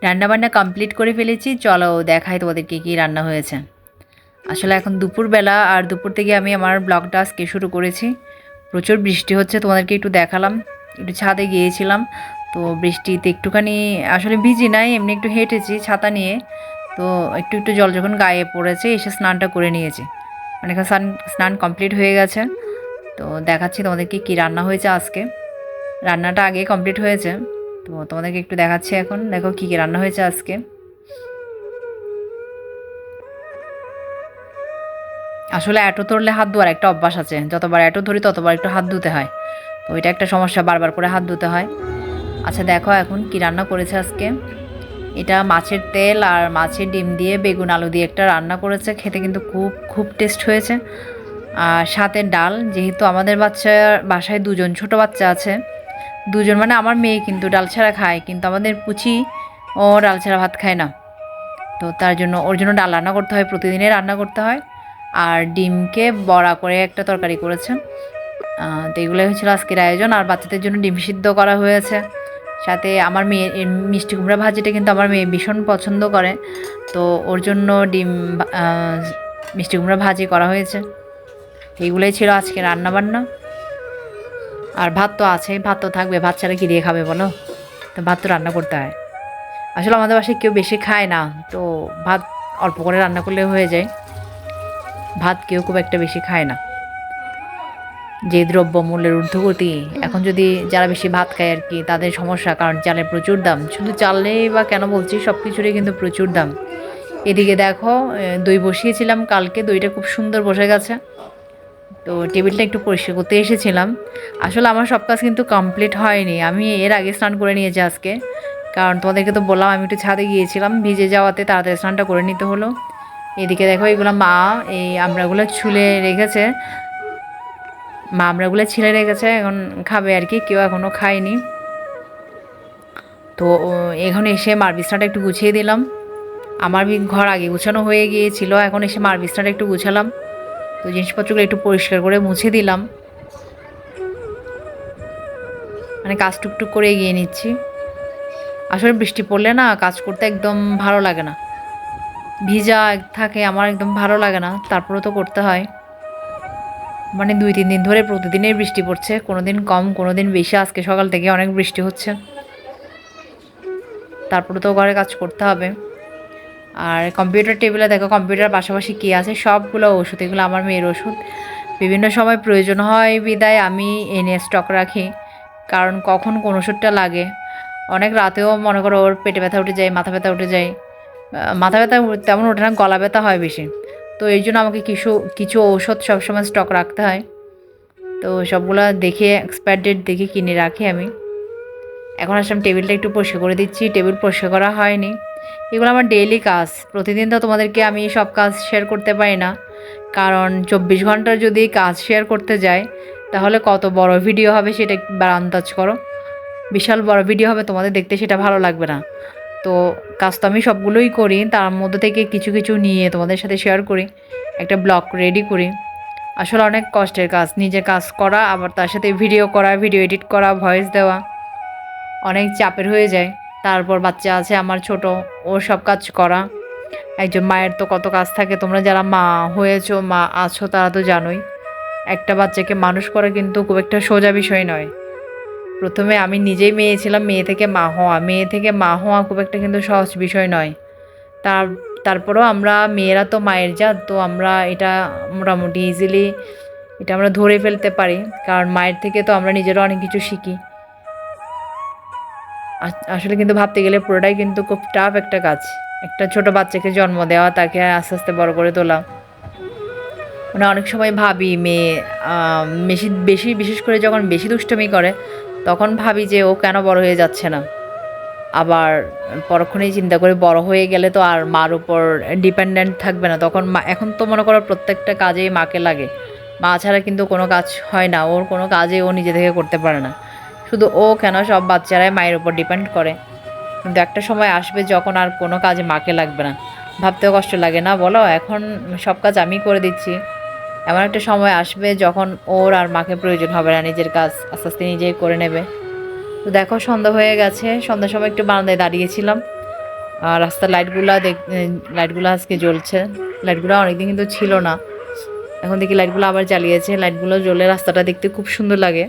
রান্নাবান্না কমপ্লিট করে ফেলেছি। চলো দেখাই তোমাদেরকে কী রান্না হয়েছে। আসলে এখন দুপুরবেলা, আর দুপুর থেকে আমি আমার ব্লগটা আজকে শুরু করেছি। প্রচুর বৃষ্টি হচ্ছে, তোমাদেরকে একটু দেখালাম। একটু ছাদে গিয়েছিলাম, তো বৃষ্টিতে একটুখানি আসলে ভিজি নাই, এমনি একটু হেঁটেছি ছাতা নিয়ে। তো একটু একটু জল যখন গায়ে পড়েছে, এসে স্নানটা করে নিয়েছি। মানে স্নান কমপ্লিট হয়ে গেছে। তো দেখাচ্ছি তোমাদেরকে কী রান্না হয়েছে আজকে। রান্নাটা আগে কমপ্লিট হয়েছে, তো তোমাদেরকে একটু দেখাচ্ছি। এখন দেখো কী কী রান্না হয়েছে আজকে। আসলে অ্যাটো ধরলে হাত ধোয়ার একটা অভ্যাস আছে, যতবার অ্যাটো ধরি ততবার একটু হাত ধুতে হয়। তো এটা একটা সমস্যা, বারবার করে হাত ধুতে হয়। আচ্ছা দেখো এখন কি রান্না করেছে আজকে। এটা মাছের তেল আর মাছের ডিম দিয়ে বেগুন আলু দিয়ে একটা রান্না করেছে। খেতে কিন্তু খুব খুব টেস্ট হয়েছে। আর সাথে ডাল, যেহেতু আমাদের বাসায় দুজন ছোট বাচ্চা আছে। দুজন মানে আমার মেয়ে কিন্তু ডাল ছাড়া খায়, কিন্তু আমাদের পুচি ও ডাল ছাড়া ভাত খায় না। তো তার জন্য ওর জন্য ডাল রান্না করতে হয়, প্রতিদিনই রান্না করতে হয়। আর ডিমকে বড়া করে একটা তরকারি করেছে। তো এগুলোই হচ্ছিল আজকের আয়োজন। আর বাচ্চাদের জন্য ডিম সিদ্ধ করা হয়েছে। সাথে আমার মেয়ে মিষ্টি কুমড়া ভাজিটা কিন্তু আমার মেয়ে ভীষণ পছন্দ করে। তো ওর জন্য মিষ্টি কুমড়া ভাজি করা হয়েছে। এইগুলোই ছিল আজকে রান্নাবান্না। আর ভাত তো আছে, ভাত তো থাকবে, ভাত ছাড়া কী দিয়ে খাবে বলো। তো ভাত তো রান্না করতে হয়। আসলে আমাদের বাসায় কেউ বেশি খায় না, তো ভাত অল্প করে রান্না করলে হয়ে যায়। ভাত কেউ খুব একটা বেশি খায় না। যে দ্রব্যমূল্যের ঊর্ধ্বগতি, এখন যদি যারা বেশি ভাত খায় আর কি, তাদের সমস্যা। কারণ চালের প্রচুর দাম, শুধু চালেই বা কেন বলছি, সব কিছুরই কিন্তু প্রচুর দাম। এদিকে দেখো, দই বসিয়েছিলাম কালকে, দইটা খুব সুন্দর বসে গেছে। তো টেবিলটা একটু পরিষ্কার করতে এসেছিলাম। আসলে আমার সব কাজ কিন্তু কমপ্লিট হয়নি, আমি এর আগে স্নান করে নিয়েছি আজকে। কারণ তোমাদেরকে তো বললাম আমি একটু ছাদে গিয়েছিলাম, ভিজে যাওয়াতে তাড়াতাড়ি স্নানটা করে নিতে হলো। এদিকে দেখো এগুলো মা এই আমড়াগুলো ছুলে রেখেছে। মা আমড়াগুলো ছিলে রেখেছে, এখন খাবে আর কি, কেউ এখনও খায়নি। তো এখন এসে মার বিছনাটা একটু গুছিয়ে দিলাম। আমার ঘর আগে গুছানো হয়ে গিয়েছিল, এখন এসে মার বিছনাটা একটু গুছালাম। তো জিনিসপত্রগুলো একটু পরিষ্কার করে মুছে দিলাম। মানে কাজ টুকটুক করে এগিয়ে নিচ্ছি। আসলে বৃষ্টি পড়লে না কাজ করতে একদম ভালো লাগে না, ভিজা থাকে, আমার একদম ভালো লাগে না, তারপরেও তো করতে হয়। মানে 2-3 দিন ধরে প্রতিদিনই বৃষ্টি পড়ছে, কোনো দিন কম কোনো দিন বেশি। আজকে সকাল থেকে অনেক বৃষ্টি হচ্ছে, তারপরে তো ঘরে কাজ করতে হবে। আর কম্পিউটার টেবিলে দেখো কম্পিউটার পাশাপাশি কী আছে, সবগুলো ওষুধ। এগুলো আমার মেয়ের ওষুধ, বিভিন্ন সময় প্রয়োজন হয় বিদায় আমি এনে স্টক রাখি। কারণ কখন কোন ওষুধটা লাগে। অনেক রাতেও মনে করো ওর পেটে ব্যথা উঠে যায়, মাথা ব্যথা উঠে যায়। মাথা ব্যথা তেমন ওঠে না, গলা ব্যথা হয় বেশি। তো এই জন্য আমাকে কিছু কিছু ঔষধ সবসময় স্টক রাখতে হয়। তো সবগুলো দেখে এক্সপায়ার ডেট দেখে কিনে রাখি আমি। এখন আসলাম টেবিলটা একটু পরিষ্কার করে দিচ্ছি, টেবিল পরিষ্কার করা হয়নি। এগুলো আমার ডেইলি কাজ, প্রতিদিন তো তোমাদেরকে আমি সব কাজ শেয়ার করতে পারি না। কারণ 24 ঘন্টার যদি কাজ শেয়ার করতে যাই, তাহলে কত বড় ভিডিও হবে সেটা একবার আন্দাজ করো। বিশাল বড় ভিডিও হবে, তোমাদের দেখতে সেটা ভালো লাগবে না। তো কাজ তো আমি সবগুলোই করি, তার মধ্যে থেকে কিছু কিছু নিয়ে তোমাদের সাথে শেয়ার করি, একটা ব্লগ রেডি করি। আসলে অনেক কষ্টের কাজ, নিজে কাজ করা, আবার তার সাথে ভিডিও করা, ভিডিও এডিট করা, ভয়েস দেওয়া, অনেক চাপের হয়ে যায়। তারপর বাচ্চা আছে আমার ছোট, ওর সব কাজ করা। একজন মায়ের তো কত কাজ থাকে, তোমরা যারা মা হয়েছো, মা আছো, তারা তো জানোই। একটা বাচ্চাকে মানুষ করা কিন্তু খুব একটা সোজা বিষয় নয়। প্রথমে আমি নিজেই মেয়ে ছিলাম, মেয়ে থেকে মা হওয়া খুব একটা কিন্তু সহজ বিষয় নয়। তার তারপরেও আমরা মেয়েরা তো মায়ের জাত, তো আমরা এটা মোটামুটি ইজিলি এটা আমরা ধরে ফেলতে পারি। কারণ মায়ের থেকে তো আমরা নিজেরা অনেক কিছু শিখি। আসলে কিন্তু ভাবতে গেলে পুরোটাই কিন্তু খুব টাফ একটা কাজ। একটা ছোট বাচ্চাকে জন্ম দেওয়া, তাকে আস্তে আস্তে বড় করে তোলা। মানে অনেক সময় ভাবি মেয়ে বেশি বেশি বিশেষ করে যখন বেশি দুষ্টুমি করে, তখন ভাবি যে ও কেন বড় হয়ে যাচ্ছে না। আবার পরক্ষণেই চিন্তা করি বড় হয়ে গেলে তো আর মার উপর ডিপেন্ডেন্ট থাকবে না, তখন মা। এখন তো মনে করো প্রত্যেকটা কাজেই মাকে লাগে, মা ছাড়া কিন্তু কোনো কাজ হয় না, ওর কোনো কাজে ও নিজে থেকে করতে পারে না। শুধু ও কেন, সব বাচ্চারাই মায়ের উপর ডিপেন্ড করে। কিন্তু একটা সময় আসবে যখন আর কোনো কাজে মাকে লাগবে না, ভাবতেও কষ্ট লাগে না বলো। এখন সব কাজ আমি করে দিচ্ছি, এমন একটা সময় আসবে যখন ওর আর মাকে প্রয়োজন হবে না, নিজের কাজ আস্তে আস্তে নিজেই করে নেবে। তো দেখো সন্ধ্যা হয়ে গেছে, সন্ধ্যার সময় একটু বারান্দায় দাঁড়িয়েছিলাম। আর রাস্তার লাইটগুলো আজকে জ্বলছে। লাইটগুলো অনেকদিন কিন্তু ছিল না, এখন দেখি লাইটগুলো আবার জ্বালিয়েছে। লাইটগুলো জ্বলে রাস্তাটা দেখতে খুব সুন্দর লাগে।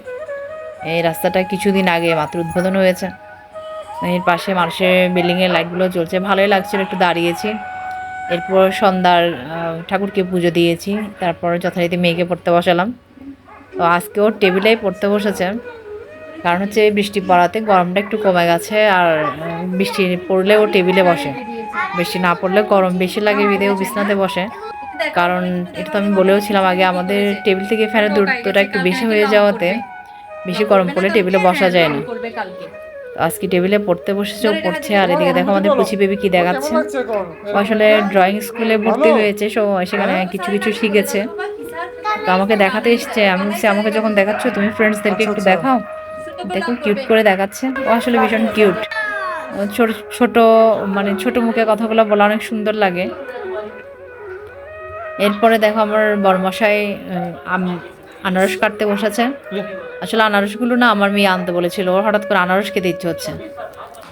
এই রাস্তাটা কিছুদিন আগে মাত্র উদ্বোধন হয়েছে। এর পাশে মানুষের বিল্ডিংয়ের লাইটগুলো জ্বলছে, ভালোই লাগছিল। একটু দাঁড়িয়েছি, এরপর সন্ধ্যার ঠাকুরকে পুজো দিয়েছি, তারপর যথারীতি মেয়েকে পড়তে বসালাম। তো আজকেও টেবিলেই পড়তে বসেছে, কারণ হচ্ছে বৃষ্টি পড়াতে গরমটা একটু কমে গেছে। আর বৃষ্টি পড়লেও টেবিলে বসে, বৃষ্টি না পড়লে গরম বেশি লাগে, বিদেও বিছনাতে বসে। কারণ এটা তো আমি বলেও ছিলাম আগে, আমাদের টেবিল থেকে ফ্যানের দূরত্বটা একটু বেশি হয়ে যাওয়াতে বেশি গরম পড়লে টেবিলে বসা যায় না। আজকে টেবিলে পড়তে বসেছে, ও পড়ছে। আর এদিকে দেখো আমাদের পুচি বেবি কি দেখাচ্ছে। আসলে ড্রয়িং স্কুলে ভর্তি হয়েছে, সেখানে কিছু কিছু শিখেছে, তো আমাকে দেখাতে এসছে। আমি বলছি আমাকে যখন দেখাচ্ছ তুমি ফ্রেন্ডসদেরকে একটু দেখাও। দেখো কিউট করে দেখাচ্ছে, ও আসলে ভীষণ কিউট। ছোট ছোট মানে ছোট মুখে কথাগুলো বলা অনেক সুন্দর লাগে। এরপরে দেখো আমার বড়মশাই আনারস কাটতে বসেছে। আসলে আনারসগুলো না আমার মেয়ে আনতে বলেছিল, ওর হঠাৎ করে আনারস খেতে ইচ্ছে হচ্ছে।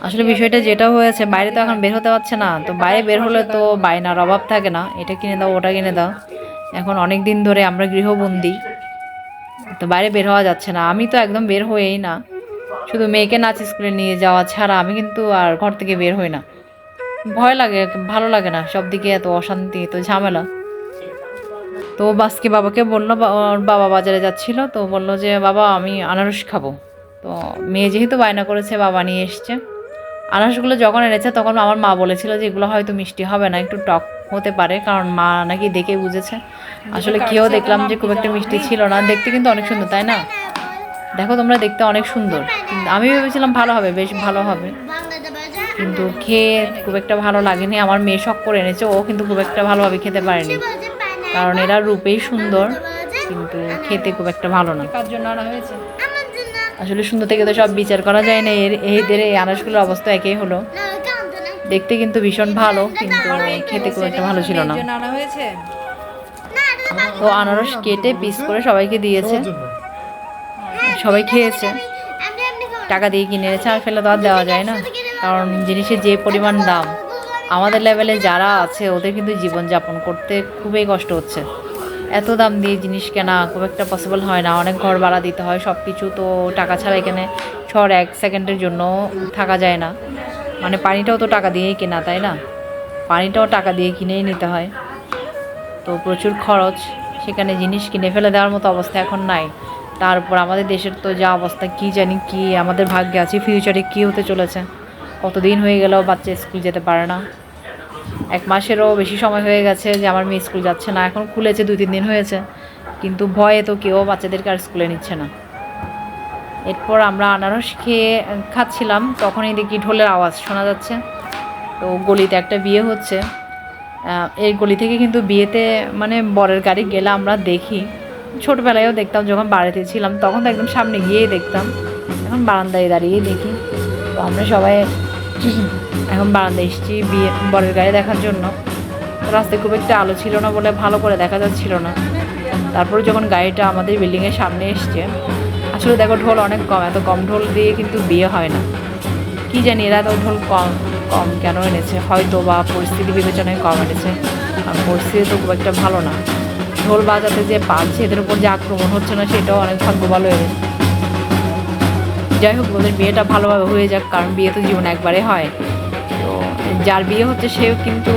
আসলে বিষয়টা যেটা হয়েছে, বাইরে তো এখন বের হতে পারছে না, তো বাইরে বের হলে তো বায়নার অভাব থাকে না, এটা কিনে দাও ওটা কিনে দাও। এখন অনেক দিন ধরে আমরা গৃহবন্দী, তো বাইরে বের হওয়া যাচ্ছে না। আমি তো একদম বের হয়েই না, শুধু মেয়েকে নাচ স্কুলে নিয়ে যাওয়া ছাড়া আমি কিন্তু আর ঘর থেকে বের হই না। ভয় লাগে, ভালো লাগে না, সব দিকে এত অশান্তি, এত ঝামেলা। তো বাসকে বাবাকে বললো, ওর বাবা বাজারে যাচ্ছিল, তো বললো যে বাবা আমি আনারস খাবো। তো মেয়ে যেহেতু বায়না করেছে, বাবা নিয়ে এসছে। আনারসগুলো যখন এনেছে তখন আমার মা বলেছিল যে এগুলো হয়তো মিষ্টি হবে না, একটু টক হতে পারে, কারণ মা নাকি দেখে বুঝেছে। আসলে খেয়েও দেখলাম যে খুব একটা মিষ্টি ছিল না, দেখতে কিন্তু অনেক সুন্দর, তাই না? দেখো তোমরা, দেখতে অনেক সুন্দর। কিন্তু আমি ভেবেছিলাম ভালো হবে, বেশ ভালো হবে, কিন্তু খেয়ে খুব একটা ভালো লাগেনি। আমার মেয়ে শখ করে এনেছে, ও কিন্তু খুব একটা ভালোভাবে খেতে পারেনি, কারণ এরা রূপেই সুন্দর কিন্তু খেতে খুব একটা ভালো না। কার জন্য আনা হয়েছে? আসলে সুন্দর থেকে তো সব বিচার করা যায় না। এদের এই আনারসগুলোর অবস্থা একই হলো, দেখতে কিন্তু ভীষণ ভালো, কিন্তু খেতে খুব একটা ভালো ছিল না। তো আনারস কেটে পিস করে সবাইকে দিয়েছে, সবাই খেয়েছে, টাকা দিয়ে কিনে এনেছে, আর ফেলে তো আর দেওয়া যায় না, কারণ জিনিসের যে পরিমাণ দাম, আমাদের লেভেলে যারা আছে ওদের কিন্তু জীবনযাপন করতে খুবই কষ্ট হচ্ছে। এত দাম দিয়ে জিনিস কেনা খুব একটা পসিবল হয় না, অনেক ঘর ভাড়া দিতে হয়, সব কিছু তো টাকা ছাড়া এখানে শহর এক সেকেন্ডের জন্য থাকা যায় না। মানে পানিটাও তো টাকা দিয়েই কেনা, তাই না? পানিটাও টাকা দিয়ে কিনেই নিতে হয়, তো প্রচুর খরচ। সেখানে জিনিস কিনে ফেলে দেওয়ার মতো অবস্থা এখন নাই। তারপর আমাদের দেশের তো যা অবস্থা, কি জানি কি আমাদের ভাগ্যে আছে, ফিউচারে কী হতে চলেছে। কতদিন হয়ে গেল বাচ্চা স্কুল যেতে পারে না, 1 মাসেরও বেশি সময় হয়ে গেছে যে আমার মেয়ে স্কুল যাচ্ছে না। এখন খুলেছে 2-3 দিন হয়েছে, কিন্তু ভয়ে তো কেউ বাচ্চাদেরকে আর স্কুলে নিচ্ছে না। এরপর আমরা আনারস খাচ্ছিলাম, তখনই দেখি ঢোলের আওয়াজ শোনা যাচ্ছে। তো গলিতে একটা বিয়ে হচ্ছে, এই গলি থেকে কিন্তু বিয়েতে মানে বরের গাড়ি গেলে আমরা দেখি, ছোটোবেলায়ও দেখতাম, যখন বাড়িতে ছিলাম তখন তো একদম সামনে গিয়েই দেখতাম, এখন বারান্দায় দাঁড়িয়েই দেখি। তো আমরা সবাই এখন বারান্দায় এসেছি বরের গাড়ি দেখার জন্য। তো রাস্তায় খুব একটা আলো ছিল না বলে ভালো করে দেখা যাচ্ছিল না। তারপরে যখন গাড়িটা আমাদের বিল্ডিংয়ের সামনে এসছে, আসলে দেখো ঢোল অনেক কম, এত কম ঢোল দিয়ে কিন্তু বিয়ে হয় না। কি জানি এরা তো ঢোল কম কম কেন এনেছে, হয়তো বা পরিস্থিতি বিবেচনায় কম এনেছে, আর পরিস্থিতি তো খুব একটা ভালো না। ঢোল বাজাতে যে পারছে, এদের উপর যে আক্রমণ হচ্ছে না, সেটাও অনেক ভাগ্য ভালো এনেছে। যাই হোক, ওদের বিয়েটা ভালোভাবে হয়ে যাক, কারণ বিয়ে তো জীবনে একবারে হয়। তো যার বিয়ে হচ্ছে সেও কিন্তু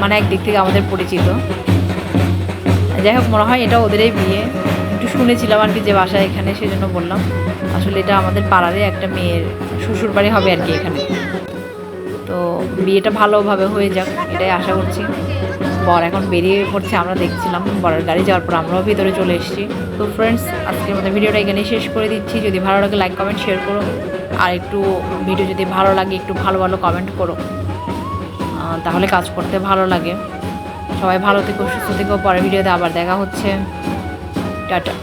মানে একদিক থেকে আমাদের পরিচিত। যাই হোক, মনে হয় এটা ওদেরই বিয়ে, একটু শুনেছিলাম আর কি যে বাসা এখানে, সেজন্য বললাম। আসলে এটা আমাদের পাড়ারে একটা মেয়ের শ্বশুর বাড়ি হবে আর কি এখানে। তো বিয়েটা ভালোভাবে হয়ে যাক এটাই আশা করছি। বর এখন বেরিয়ে পড়ছে, আমরা দেখছিলাম বরের গাড়ি যাওয়ার পর আমরাও ভিতরে চলে এসেছি। তো ফ্রেন্ডস, আজকের মতো ভিডিওটা এখানেই শেষ করে দিচ্ছি। যদি ভালো লাগে লাইক কমেন্ট শেয়ার করো, আর একটু ভিডিও যদি ভালো লাগে একটু ভালো ভালো কমেন্ট করো, তাহলে কাজ করতে ভালো লাগে। সবাই ভালো থেকো, সুস্থ থেকো, পরের ভিডিওতে আবার দেখা হচ্ছে। টাটা।